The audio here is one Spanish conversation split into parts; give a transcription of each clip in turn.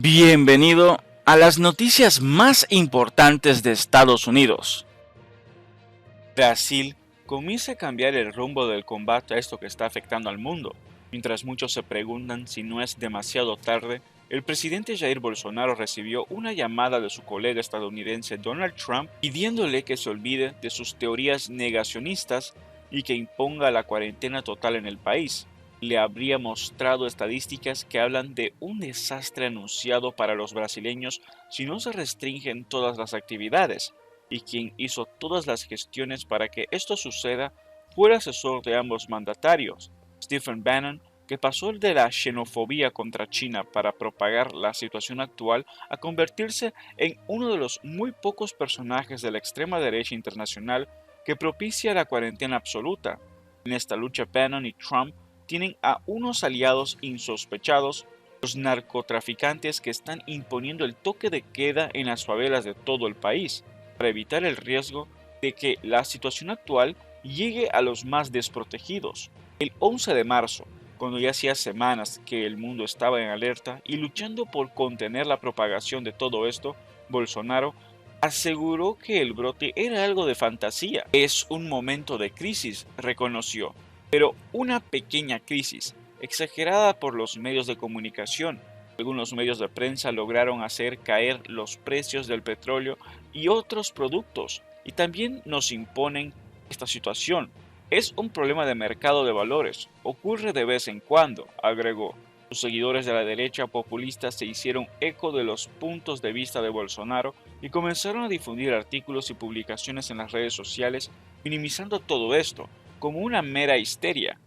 Bienvenido a las noticias más importantes de Estados Unidos. Brasil comienza a cambiar el rumbo del combate a esto que está afectando al mundo. Mientras muchos se preguntan si no es demasiado tarde, el presidente Jair Bolsonaro recibió una llamada de su colega estadounidense Donald Trump pidiéndole que se olvide de sus teorías negacionistas y que imponga la cuarentena total en el país. Le habría mostrado estadísticas que hablan de un desastre anunciado para los brasileños si no se restringen todas las actividades, y quien hizo todas las gestiones para que esto suceda fue el asesor de ambos mandatarios, Stephen Bannon, que pasó de la xenofobia contra China para propagar la situación actual a convertirse en uno de los muy pocos personajes de la extrema derecha internacional que propicia la cuarentena absoluta. En esta lucha, Bannon y Trump tienen a unos aliados insospechados, los narcotraficantes que están imponiendo el toque de queda en las favelas de todo el país, para evitar el riesgo de que la situación actual llegue a los más desprotegidos. El 11 de marzo, cuando ya hacía semanas que el mundo estaba en alerta y luchando por contener la propagación de todo esto, Bolsonaro aseguró que el brote era algo de fantasía. Es un momento de crisis, reconoció, pero una pequeña crisis, exagerada por los medios de comunicación. Algunos medios de prensa lograron hacer caer los precios del petróleo y otros productos, y también nos imponen esta situación. Es un problema de mercado de valores, ocurre de vez en cuando, agregó. Los seguidores de la derecha populista se hicieron eco de los puntos de vista de Bolsonaro y comenzaron a difundir artículos y publicaciones en las redes sociales minimizando todo esto como una mera histeria,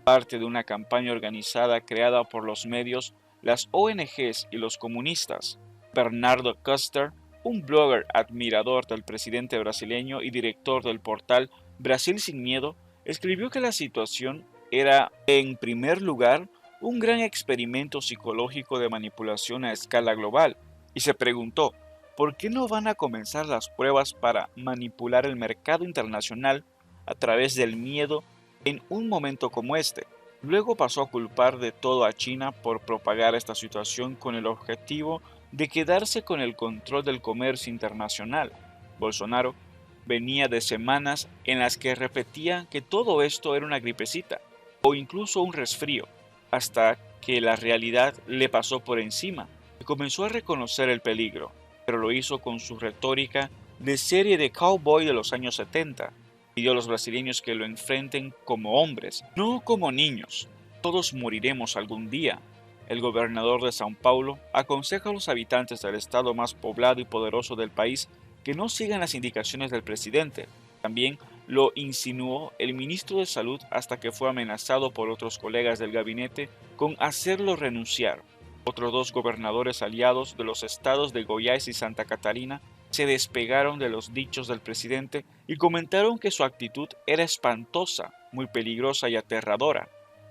parte de una campaña organizada creada por los medios, las ONGs y los comunistas. Bernardo Custer, un blogger admirador del presidente brasileño y director del portal Brasil Sin Miedo, escribió que la situación era, en primer lugar, un gran experimento psicológico de manipulación a escala global, y se preguntó, ¿por qué no van a comenzar las pruebas para manipular el mercado internacional a través del miedo en un momento como este? Luego pasó a culpar de todo a China por propagar esta situación con el objetivo de quedarse con el control del comercio internacional. Bolsonaro venía de semanas en las que repetía que todo esto era una gripecita o incluso un resfrío, hasta que la realidad le pasó por encima y comenzó a reconocer el peligro, pero lo hizo con su retórica de serie de cowboy de los años 70. Pidió a los brasileños que lo enfrenten como hombres, no como niños. Todos moriremos algún día. El gobernador de São Paulo aconseja a los habitantes del estado más poblado y poderoso del país que no sigan las indicaciones del presidente. También lo insinuó el ministro de Salud hasta que fue amenazado por otros colegas del gabinete con hacerlo renunciar. Otros dos gobernadores aliados de los estados de Goiás y Santa Catarina se despegaron de los dichos del presidente y comentaron que su actitud era espantosa, muy peligrosa y aterradora.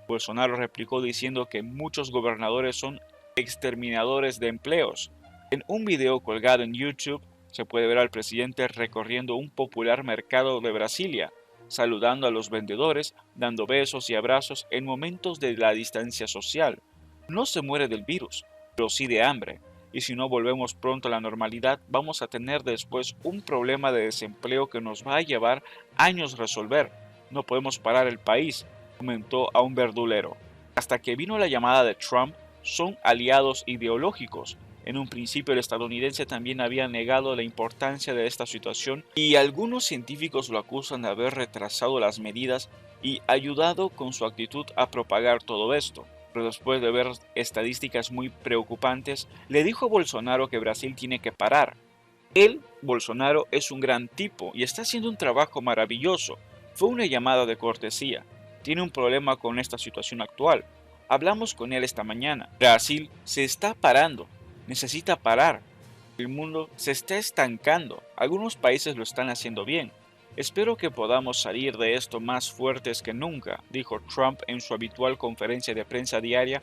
Bolsonaro replicó diciendo que muchos gobernadores son exterminadores de empleos. En un video colgado en YouTube se puede ver al presidente recorriendo un popular mercado de Brasilia, saludando a los vendedores, dando besos y abrazos en momentos de la distancia social. No se muere del virus, pero sí de hambre, y si no volvemos pronto a la normalidad, vamos a tener después un problema de desempleo que nos va a llevar años resolver. No podemos parar el país, comentó a un verdulero. Hasta que vino la llamada de Trump, son aliados ideológicos. En un principio el estadounidense también había negado la importancia de esta situación y algunos científicos lo acusan de haber retrasado las medidas y ayudado con su actitud a propagar todo esto. Pero después de ver estadísticas muy preocupantes, le dijo a Bolsonaro que Brasil tiene que parar. Él, Bolsonaro, es un gran tipo y está haciendo un trabajo maravilloso. Fue una llamada de cortesía. Tiene un problema con esta situación actual. Hablamos con él esta mañana. Brasil se está parando. Necesita parar. El mundo se está estancando. Algunos países lo están haciendo bien. Espero que podamos salir de esto más fuertes que nunca, dijo Trump en su habitual conferencia de prensa diaria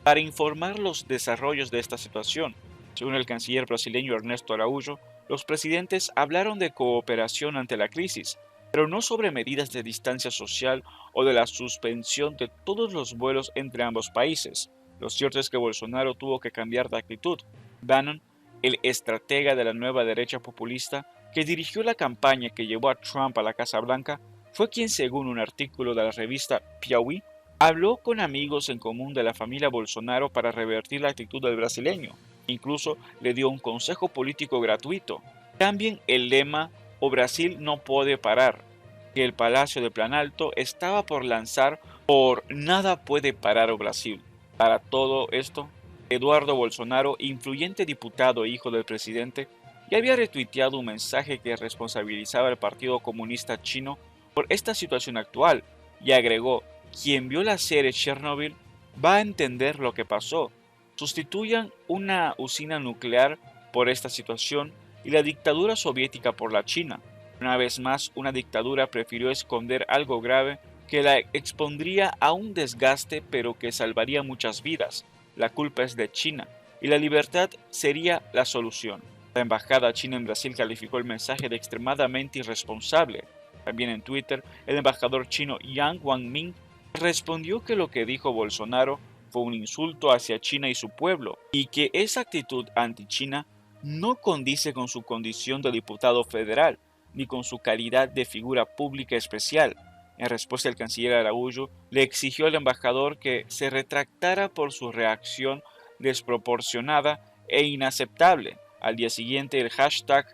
para informar los desarrollos de esta situación. Según el canciller brasileño Ernesto Araújo, los presidentes hablaron de cooperación ante la crisis, pero no sobre medidas de distancia social o de la suspensión de todos los vuelos entre ambos países. Lo cierto es que Bolsonaro tuvo que cambiar de actitud. Bannon, el estratega de la nueva derecha populista que dirigió la campaña que llevó a Trump a la Casa Blanca, fue quien, según un artículo de la revista Piauí, habló con amigos en común de la familia Bolsonaro para revertir la actitud del brasileño. Incluso le dio un consejo político gratuito. Cambien el lema "O Brasil no puede parar", que el Palacio de Planalto estaba por lanzar por "Nada puede parar o Brasil". Para todo esto, Eduardo Bolsonaro, influyente diputado e hijo del presidente, ya había retuiteado un mensaje que responsabilizaba al Partido Comunista Chino por esta situación actual y agregó: "Quien vio la serie Chernobyl va a entender lo que pasó. Sustituyan una usina nuclear por esta situación y la dictadura soviética por la China". Una vez más, una dictadura prefirió esconder algo grave que la expondría a un desgaste pero que salvaría muchas vidas. La culpa es de China y la libertad sería la solución. La embajada china en Brasil calificó el mensaje de extremadamente irresponsable. También en Twitter, el embajador chino Yang Wangming respondió que lo que dijo Bolsonaro fue un insulto hacia China y su pueblo, y que esa actitud anti-China no condice con su condición de diputado federal, ni con su calidad de figura pública especial. En respuesta, el canciller Araújo le exigió al embajador que se retractara por su reacción desproporcionada e inaceptable. Al día siguiente, el hashtag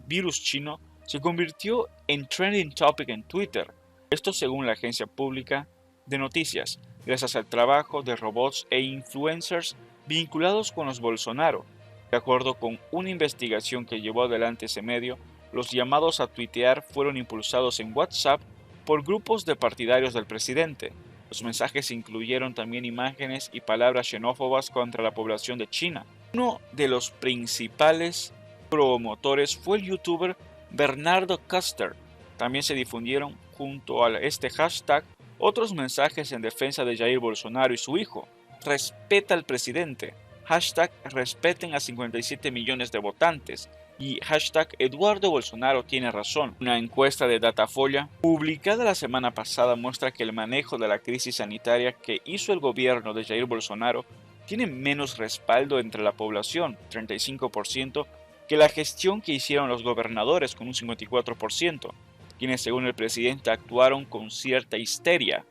virus chino se convirtió en trending topic en Twitter. Esto según la agencia pública de noticias, gracias al trabajo de robots e influencers vinculados con los Bolsonaro. De acuerdo con una investigación que llevó adelante ese medio, los llamados a tuitear fueron impulsados en WhatsApp por grupos de partidarios del presidente. Los mensajes incluyeron también imágenes y palabras xenófobas contra la población de China. Uno de los principales promotores fue el youtuber Bernardo Custer. También se difundieron junto a este hashtag otros mensajes en defensa de Jair Bolsonaro y su hijo. Respeta al presidente. Hashtag respeten a 57 millones de votantes. Y hashtag Eduardo Bolsonaro tiene razón. Una encuesta de Datafolla publicada la semana pasada muestra que el manejo de la crisis sanitaria que hizo el gobierno de Jair Bolsonaro tiene menos respaldo entre la población, 35%, que la gestión que hicieron los gobernadores, con un 54%, quienes según el presidente actuaron con cierta histeria.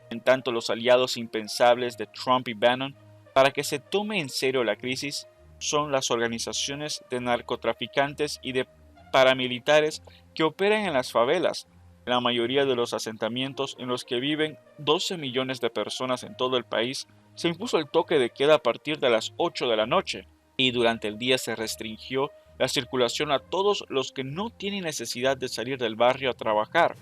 En tanto, los aliados impensables de Trump y Bannon para que se tome en serio la crisis son las organizaciones de narcotraficantes y de paramilitares que operan en las favelas, en la mayoría de los asentamientos en los que viven 12 millones de personas en todo el país. Se impuso el toque de queda a partir de las 8 de la noche y durante el día se restringió la circulación a todos los que no tienen necesidad de salir del barrio a trabajar.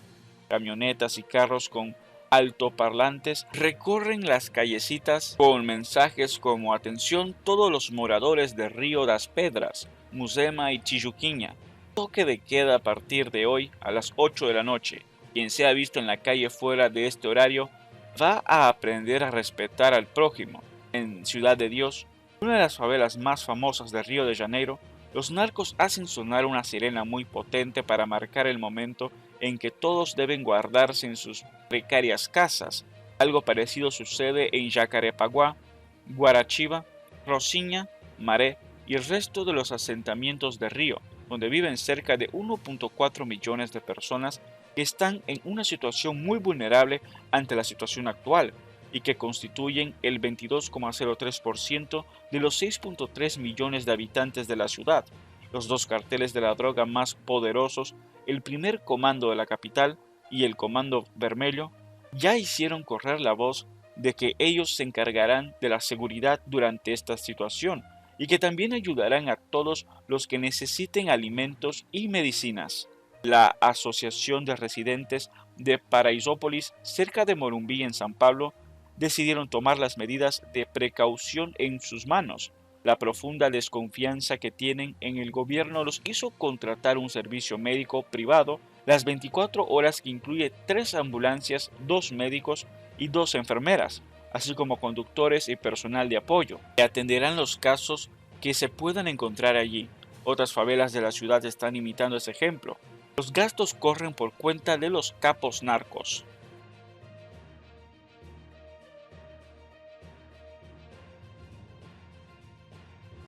Camionetas y carros con altoparlantes recorren las callecitas con mensajes como "Atención todos los moradores de Río das Pedras, Musema y Tijuquinha. Toque de queda a partir de hoy a las 8 de la noche. Quien sea visto en la calle fuera de este horario va a aprender a respetar al prójimo". En Ciudad de Dios, una de las favelas más famosas de Río de Janeiro, los narcos hacen sonar una sirena muy potente para marcar el momento en que todos deben guardarse en sus precarias casas. Algo parecido sucede en Jacarepaguá, Guarachiva, Rocinha, Maré y el resto de los asentamientos de Río, donde viven cerca de 1.4 millones de personas que están en una situación muy vulnerable ante la situación actual y que constituyen el 22,03% de los 6.3 millones de habitantes de la ciudad. Los dos carteles de la droga más poderosos, el primer comando de la capital y el comando vermelho, ya hicieron correr la voz de que ellos se encargarán de la seguridad durante esta situación y que también ayudarán a todos los que necesiten alimentos y medicinas. La Asociación de Residentes de Paraisópolis, cerca de Morumbí en San Pablo, decidieron tomar las medidas de precaución en sus manos. La profunda desconfianza que tienen en el gobierno los hizo contratar un servicio médico privado las 24 horas que incluye 3 ambulancias, 2 médicos y 2 enfermeras, así como conductores y personal de apoyo, que atenderán los casos que se puedan encontrar allí. Otras favelas de la ciudad están imitando ese ejemplo. Los gastos corren por cuenta de los capos narcos.